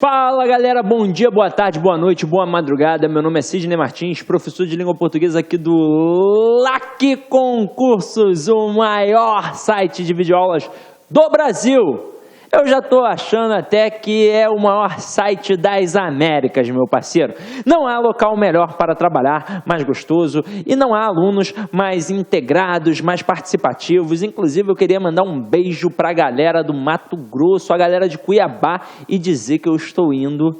Fala galera, bom dia, boa tarde, boa noite, boa madrugada. Meu nome é Sidney Martins, professor de língua portuguesa aqui do LAC Concursos, o maior site de videoaulas do Brasil. Eu já tô achando até que é o maior site das Américas, meu parceiro. Não há local melhor para trabalhar, mais gostoso, e não há alunos mais integrados, mais participativos. Inclusive, eu queria mandar um beijo para a galera do Mato Grosso, a galera de Cuiabá, e dizer que eu estou indo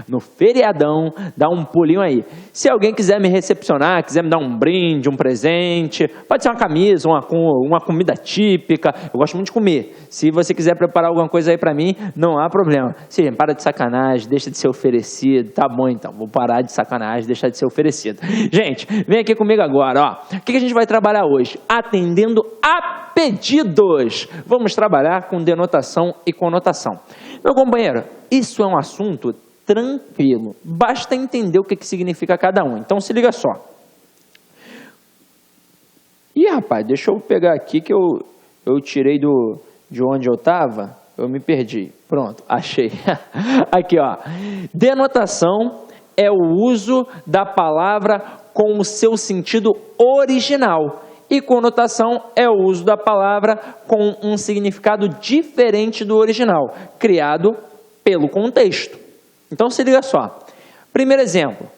no feriadão, dar um pulinho aí. Se alguém quiser me recepcionar, quiser me dar um brinde, um presente, pode ser uma camisa, uma comida típica, eu gosto muito de comer. Se você quiser preparar alguma coisa aí pra mim, não há problema. Sim, para de sacanagem, deixa de ser oferecido. Tá bom então, vou parar de sacanagem, deixar de ser oferecido. Gente, vem aqui comigo agora, ó. O que a gente vai trabalhar hoje? Atendendo a pedidos. Vamos trabalhar com denotação e conotação. Meu companheiro, isso é um assunto tranquilo. Basta entender o que significa cada um. Então se liga só. Ih, rapaz, deixa eu pegar aqui que eu tirei de onde eu estava, eu me perdi. Pronto, achei. Aqui, ó. Denotação é o uso da palavra com o seu sentido original. E conotação é o uso da palavra com um significado diferente do original, criado pelo contexto. Então se liga só. Primeiro exemplo.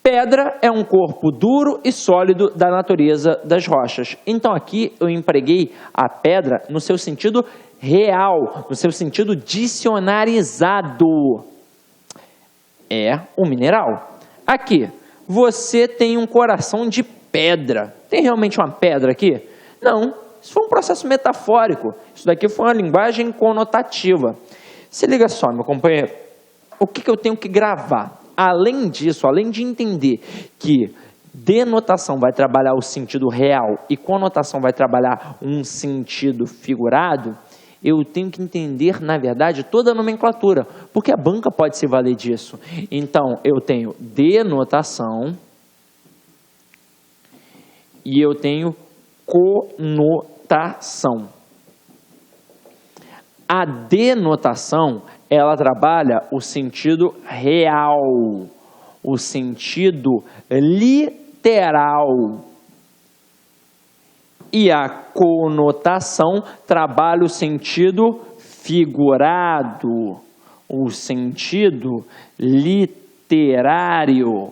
Pedra é um corpo duro e sólido da natureza das rochas. Então aqui eu empreguei a pedra no seu sentido real, no seu sentido dicionarizado. É um mineral. Aqui, você tem um coração de pedra. Tem realmente uma pedra aqui? Não, isso foi um processo metafórico. Isso daqui foi uma linguagem conotativa. Se liga só, meu companheiro. O que eu tenho que gravar? Além disso, além de entender que denotação vai trabalhar o sentido real e conotação vai trabalhar um sentido figurado, eu tenho que entender, na verdade, toda a nomenclatura, porque a banca pode se valer disso. Então, eu tenho denotação e eu tenho conotação. A denotação, ela trabalha o sentido real, o sentido literal. E a conotação trabalha o sentido figurado, o sentido literário.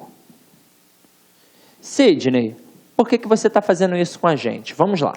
Sidney, por que você está fazendo isso com a gente? Vamos lá.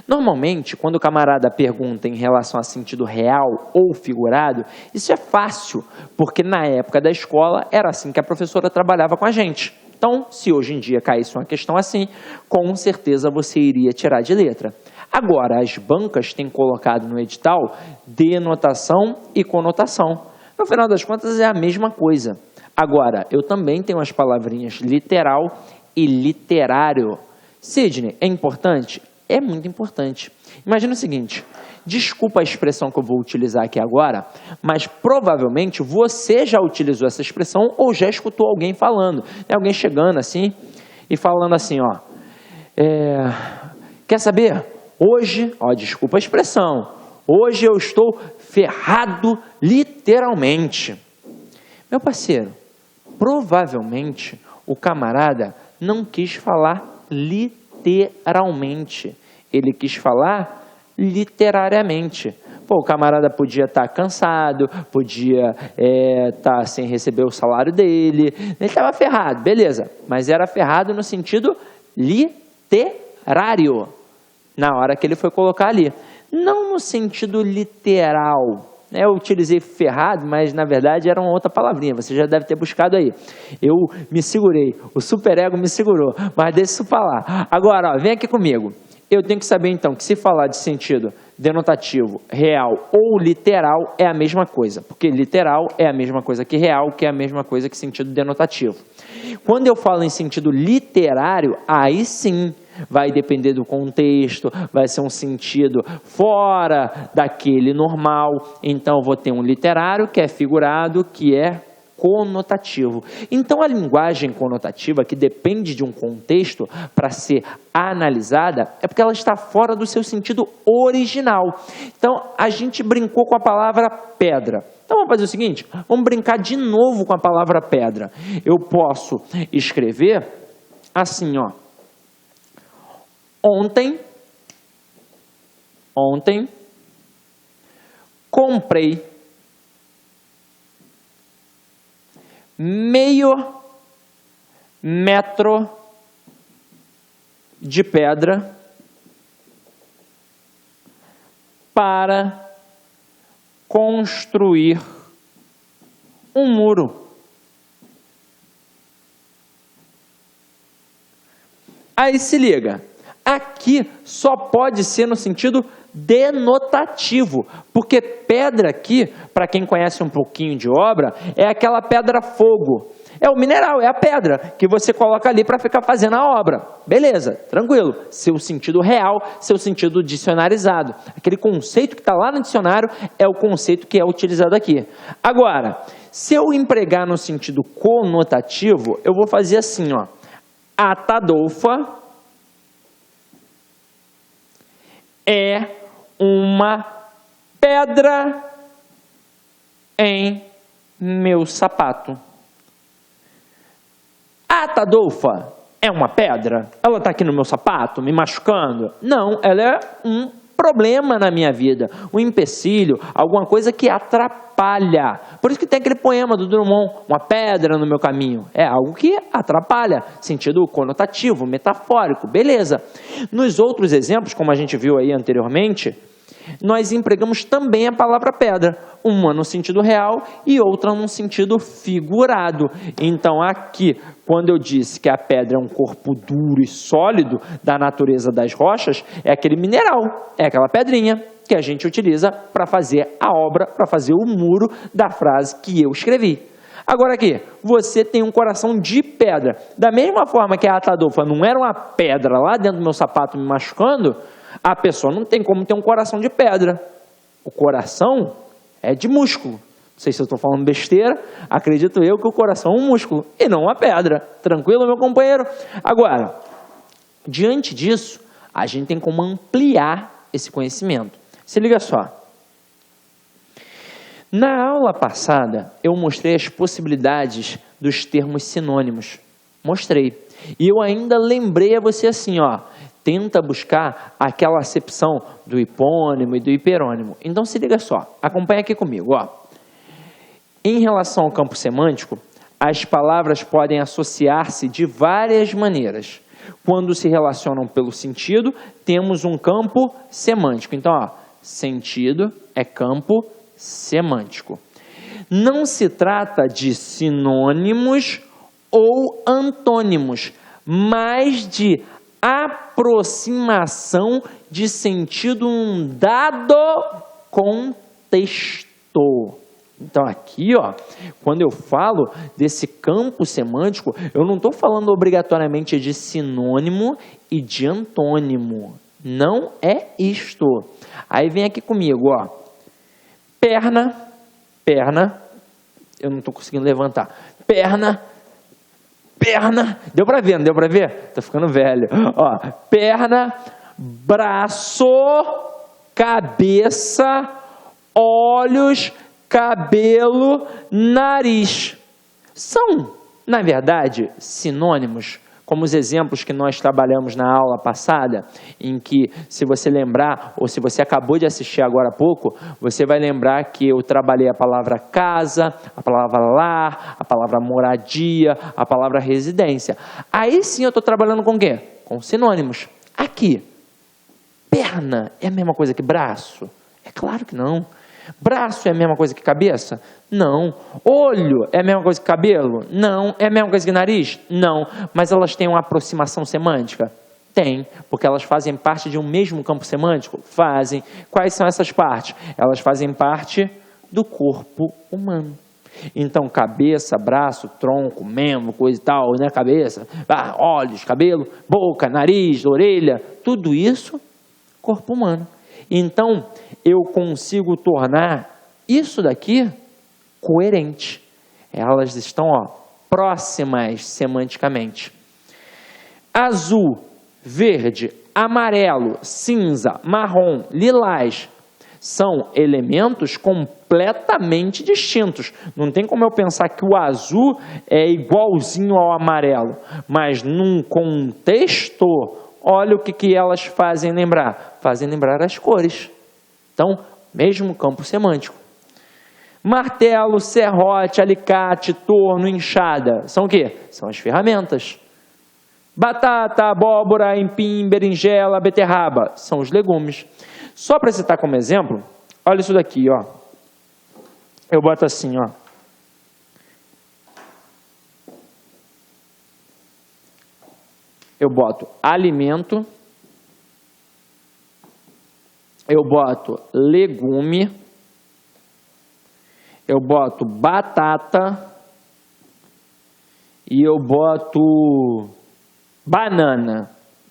Normalmente, quando o camarada pergunta em relação a sentido real ou figurado, isso é fácil, porque na época da escola era assim que a professora trabalhava com a gente. Então, se hoje em dia caísse uma questão assim, com certeza você iria tirar de letra. Agora, as bancas têm colocado no edital denotação e conotação. No final das contas, é a mesma coisa. Agora, eu também tenho as palavrinhas literal e literário. Sidney, é importante? É muito importante. Imagina o seguinte, desculpa a expressão que eu vou utilizar aqui agora, mas provavelmente você já utilizou essa expressão ou já escutou alguém falando. Alguém chegando assim e falando assim, ó, quer saber? Hoje, ó, desculpa a expressão, hoje eu estou ferrado literalmente. Meu parceiro, provavelmente o camarada não quis falar literalmente, ele quis falar literariamente. Pô, o camarada podia estar cansado, podia estar sem receber o salário dele, ele estava ferrado, beleza, mas era ferrado no sentido literário, na hora que ele foi colocar ali, não no sentido literal. Eu utilizei ferrado, mas na verdade era uma outra palavrinha, você já deve ter buscado aí. Eu me segurei, o superego me segurou, mas deixa isso para lá. Agora, ó, vem aqui comigo. Eu tenho que saber então que se falar de sentido denotativo, real ou literal é a mesma coisa, porque literal é a mesma coisa que real, que é a mesma coisa que sentido denotativo. Quando eu falo em sentido literário, aí sim vai depender do contexto, vai ser um sentido fora daquele normal. Então, eu vou ter um literário que é figurado, que é conotativo. Então, a linguagem conotativa, que depende de um contexto para ser analisada, é porque ela está fora do seu sentido original. Então, a gente brincou com a palavra pedra. Então vamos fazer o seguinte, vamos brincar de novo com a palavra pedra. Eu posso escrever assim, ó. Ontem, comprei meio metro de pedra para construir um muro. Aí se liga, aqui só pode ser no sentido denotativo, porque pedra aqui, para quem conhece um pouquinho de obra, é aquela pedra fogo. É o mineral, é a pedra que você coloca ali para ficar fazendo a obra. Beleza, tranquilo. Seu sentido real, seu sentido dicionarizado. Aquele conceito que está lá no dicionário é o conceito que é utilizado aqui. Agora, se eu empregar no sentido conotativo, eu vou fazer assim, ó. Atadolfa é uma pedra em meu sapato. A Atadolfa é uma pedra? Ela está aqui no meu sapato, me machucando? Não, ela é um problema na minha vida, um empecilho, alguma coisa que atrapalha. Por isso que tem aquele poema do Drummond, uma pedra no meu caminho. É algo que atrapalha, sentido conotativo, metafórico, beleza. Nos outros exemplos, como a gente viu aí anteriormente, nós empregamos também a palavra pedra, uma no sentido real e outra no sentido figurado. Então aqui, quando eu disse que a pedra é um corpo duro e sólido da natureza das rochas, é aquele mineral, é aquela pedrinha que a gente utiliza para fazer a obra, para fazer o muro da frase que eu escrevi. Agora aqui, você tem um coração de pedra. Da mesma forma que a Atadolfa não era uma pedra lá dentro do meu sapato me machucando, a pessoa não tem como ter um coração de pedra. O coração é de músculo. Não sei se eu estou falando besteira, acredito eu que o coração é um músculo e não uma pedra. Tranquilo, meu companheiro? Agora, diante disso, a gente tem como ampliar esse conhecimento. Se liga só. Na aula passada, eu mostrei as possibilidades dos termos sinônimos. Mostrei. E eu ainda lembrei a você assim, ó. Tenta buscar aquela acepção do hipônimo e do hiperônimo. Então se liga só, acompanha aqui comigo. Ó. Em relação ao campo semântico, as palavras podem associar-se de várias maneiras. Quando se relacionam pelo sentido, temos um campo semântico. Então, ó, sentido é campo semântico. Não se trata de sinônimos ou antônimos, mas de aproximação de sentido num dado contexto. Então aqui, ó, quando eu falo desse campo semântico, eu não estou falando obrigatoriamente de sinônimo e de antônimo. Não é isto. Aí vem aqui comigo, ó. Perna, eu não estou conseguindo levantar. Perna, deu para ver, não deu para ver? Tô ficando velho. Ó, perna, braço, cabeça, olhos, cabelo, nariz. São, na verdade, sinônimos, como os exemplos que nós trabalhamos na aula passada, em que, se você lembrar, ou se você acabou de assistir agora há pouco, você vai lembrar que eu trabalhei a palavra casa, a palavra lar, a palavra moradia, a palavra residência. Aí sim eu estou trabalhando com o quê? Com sinônimos. Aqui, perna é a mesma coisa que braço? É claro que não. Braço é a mesma coisa que cabeça? Não. Olho é a mesma coisa que cabelo? Não. É a mesma coisa que nariz? Não. Mas elas têm uma aproximação semântica? Tem, porque elas fazem parte de um mesmo campo semântico? Fazem. Quais são essas partes? Elas fazem parte do corpo humano. Então, cabeça, braço, tronco, membro, coisa e tal, né? Cabeça, olhos, cabelo, boca, nariz, orelha, tudo isso, corpo humano. Então, eu consigo tornar isso daqui coerente. Elas estão, ó, próximas semanticamente. Azul, verde, amarelo, cinza, marrom, lilás são elementos com completamente distintos. Não tem como eu pensar que o azul é igualzinho ao amarelo, mas num contexto, olha o que elas fazem lembrar. Fazem lembrar as cores. Então, mesmo campo semântico. Martelo, serrote, alicate, torno, enxada. São o quê? São as ferramentas. Batata, abóbora, empim, berinjela, beterraba. São os legumes. Só para citar como exemplo, olha isso daqui, ó. Eu boto assim, ó. Eu boto alimento. Eu boto legume. Eu boto batata. E eu boto banana.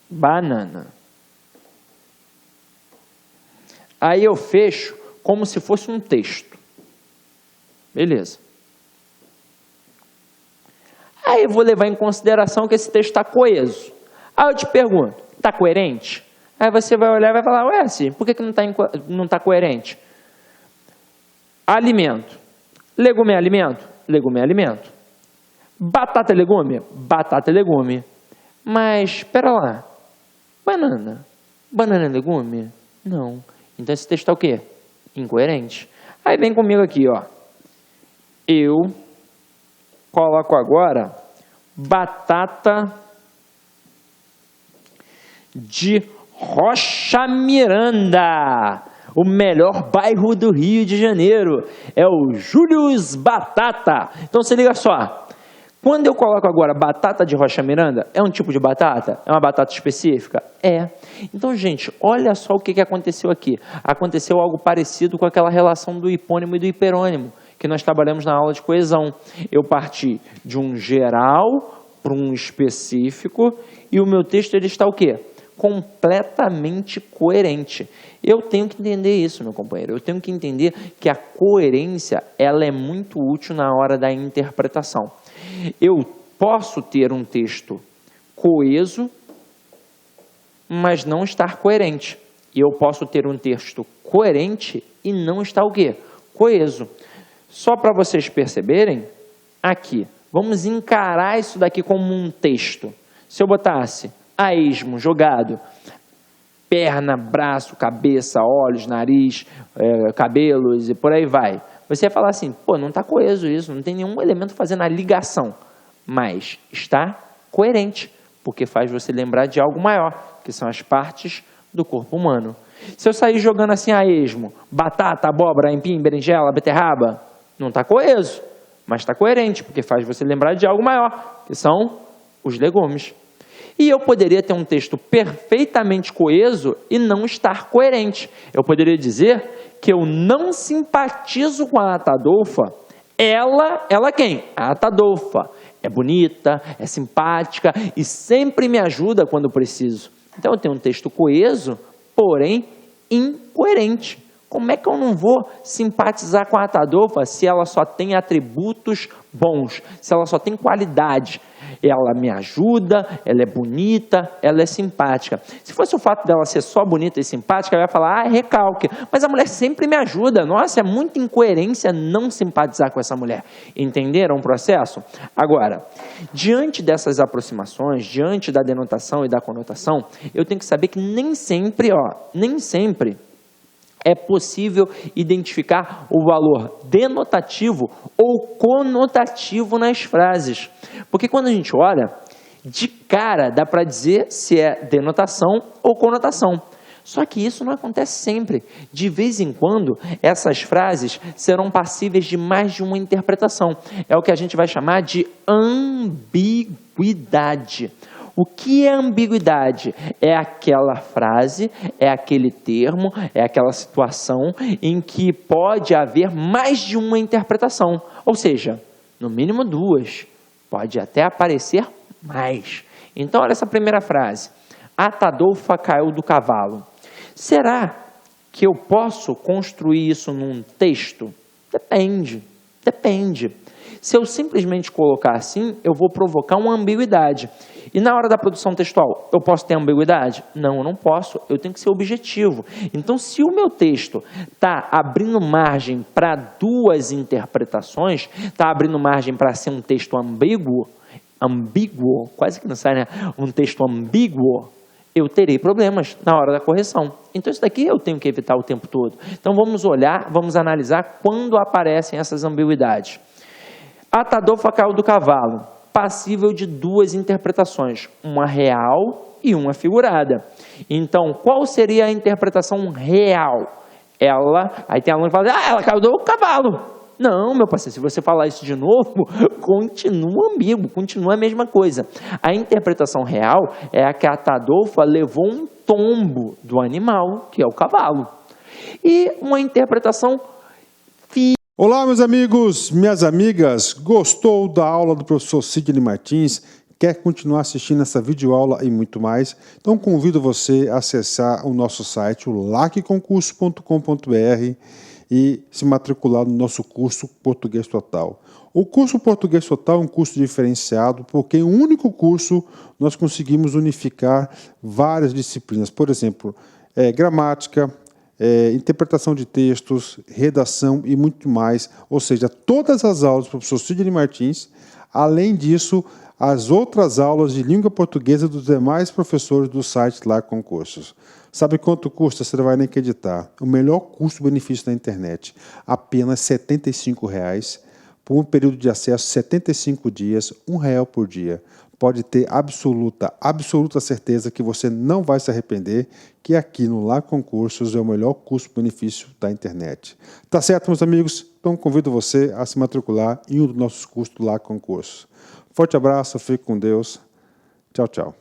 Banana. Aí eu fecho como se fosse um texto. Beleza. Aí eu vou levar em consideração que esse texto está coeso. Aí eu te pergunto, está coerente? Aí você vai olhar e vai falar, ué, sim, por que não está coerente? Alimento. Legume é alimento? Legume é alimento. Batata é legume? Batata é legume. Mas, espera lá, banana. Banana é legume? Não. Então esse texto está o quê? Incoerente. Aí vem comigo aqui, ó. Eu coloco agora batata de Rocha Miranda, o melhor bairro do Rio de Janeiro. É o Július Batata. Então se liga só. Quando eu coloco agora batata de Rocha Miranda, é um tipo de batata? É uma batata específica? É. Então, gente, olha só o que aconteceu aqui. Aconteceu algo parecido com aquela relação do hipônimo e do hiperônimo, que nós trabalhamos na aula de coesão. Eu parti de um geral para um específico e o meu texto ele está o quê? Completamente coerente. Eu tenho que entender isso, meu companheiro. Eu tenho que entender que a coerência ela é muito útil na hora da interpretação. Eu posso ter um texto coeso, mas não estar coerente. E eu posso ter um texto coerente e não estar o quê? Coeso. Só para vocês perceberem, aqui, vamos encarar isso daqui como um texto. Se eu botasse a esmo, jogado, perna, braço, cabeça, olhos, nariz, cabelos e por aí vai. Você ia falar assim, pô, não está coeso isso, não tem nenhum elemento fazendo a ligação. Mas está coerente, porque faz você lembrar de algo maior, que são as partes do corpo humano. Se eu sair jogando assim a esmo, batata, abóbora, empim, berinjela, beterraba, não está coeso, mas está coerente, porque faz você lembrar de algo maior, que são os legumes. E eu poderia ter um texto perfeitamente coeso e não estar coerente. Eu poderia dizer que eu não simpatizo com a Atadolfa. Ela quem? A Atadolfa. É bonita, é simpática e sempre me ajuda quando preciso. Então eu tenho um texto coeso, porém incoerente. Como é que eu não vou simpatizar com a Atadolfa se ela só tem atributos bons, se ela só tem qualidade? Ela me ajuda, ela é bonita, ela é simpática. Se fosse o fato dela ser só bonita e simpática, eu ia falar, é recalque. Mas a mulher sempre me ajuda. Nossa, é muita incoerência não simpatizar com essa mulher. Entenderam o processo? Agora, diante dessas aproximações, diante da denotação e da conotação, eu tenho que saber que nem sempre é possível identificar o valor denotativo ou conotativo nas frases. Porque quando a gente olha, de cara dá para dizer se é denotação ou conotação. Só que isso não acontece sempre. De vez em quando, essas frases serão passíveis de mais de uma interpretação. É o que a gente vai chamar de ambiguidade. O que é ambiguidade? É aquela frase, é aquele termo, é aquela situação em que pode haver mais de uma interpretação. Ou seja, no mínimo duas. Pode até aparecer mais. Então, olha essa primeira frase. Atadolfa caiu do cavalo. Será que eu posso construir isso num texto? Depende. Se eu simplesmente colocar assim, eu vou provocar uma ambiguidade. E na hora da produção textual, eu posso ter ambiguidade? Não, eu não posso. Eu tenho que ser objetivo. Então, se o meu texto está abrindo margem para duas interpretações, está abrindo margem para ser um texto ambíguo, quase que não sai, né? Um texto ambíguo, eu terei problemas na hora da correção. Então, isso daqui eu tenho que evitar o tempo todo. Então, vamos olhar, vamos analisar quando aparecem essas ambiguidades. Atador caiu do cavalo, passível de duas interpretações, uma real e uma figurada. Então, qual seria a interpretação real? Aí tem aluno que fala, ela caiu do cavalo. Não, meu parceiro, se você falar isso de novo, continua ambíguo, continua a mesma coisa. A interpretação real é a que a Tadolfa levou um tombo do animal, que é o cavalo. E uma interpretação Olá, meus amigos, minhas amigas. Gostou da aula do professor Sidney Martins? Quer continuar assistindo essa videoaula e muito mais? Então convido você a acessar o nosso site, o lacconcurso.com.br, e se matricular no nosso curso Português Total. O curso Português Total é um curso diferenciado porque em um único curso nós conseguimos unificar várias disciplinas. Por exemplo, gramática, interpretação de textos, redação e muito mais. Ou seja, todas as aulas do professor Sidney Martins, além disso, as outras aulas de língua portuguesa dos demais professores do site Lacconcursos. Sabe quanto custa? Você não vai nem acreditar. O melhor custo-benefício da internet. Apenas R$ 75,00 por um período de acesso 75 dias, R$1 por dia. Pode ter absoluta certeza que você não vai se arrepender, que aqui no Lacconcursos é o melhor custo-benefício da internet. Tá certo, meus amigos? Então convido você a se matricular em um dos nossos cursos do Lacconcursos. Forte abraço, fique com Deus. Tchau, tchau.